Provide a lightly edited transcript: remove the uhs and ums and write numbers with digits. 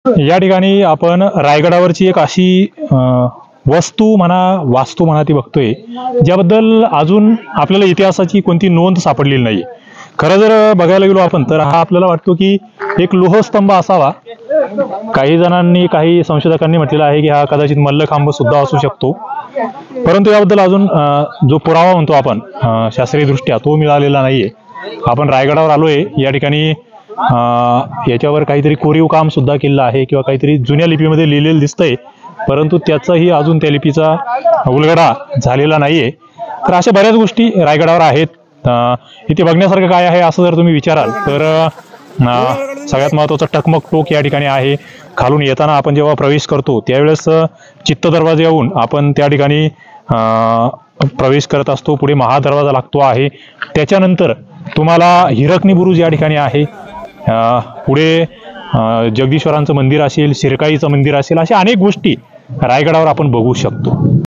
या ठिकाणी आपण रायगडावरची एक अशी वस्तू म्हणा वास्तू म्हणा ती बघतोय, ज्याबद्दल अजून आपल्याला इतिहासाची कोणती नोंद सापडलेली नाही. खरं जर बघायला गेलो आपण तर हा आपल्याला वाटतो की एक लोहस्तंभ असावा. काही जणांनी काही संशोधकांनी म्हटलेलं आहे की हा कदाचित मल्लखांब सुद्धा असू शकतो, परंतु याबद्दल अजून जो पुरावा म्हणतो आपण शास्त्रीय दृष्ट्या तो मिळालेला नाहीये. आपण रायगडावर आलोय, या ठिकाणी याच्यावर काहीतरी कोरीव काम सुद्धा केलेलं आहे किंवा काहीतरी जुन्या लिपीमध्ये लिहिलेलं दिसतंय, परंतु त्याचाही अजून त्या लिपीचा उलगडा झालेला नाहीये. तर अशा बऱ्याच गोष्टी रायगडावर आहेत. इथे बघण्यासारखं काय आहे असं जर तुम्ही विचाराल तर सगळ्यात महत्त्वाचं टकमक टोक या ठिकाणी आहे. खालून येताना आपण जेव्हा प्रवेश करतो त्यावेळेस चित्त दरवाजाहून आपण त्या ठिकाणी प्रवेश करत असतो. पुढे महादरवाजा लागतो आहे, त्याच्यानंतर तुम्हाला हिरकणी बुरुज या ठिकाणी आहे. पुढे जगदीश्वरांचं मंदिर असेल, शिरकाईचं मंदिर असेल, अशा अनेक गोष्टी रायगडावर आपण बघू शकतो.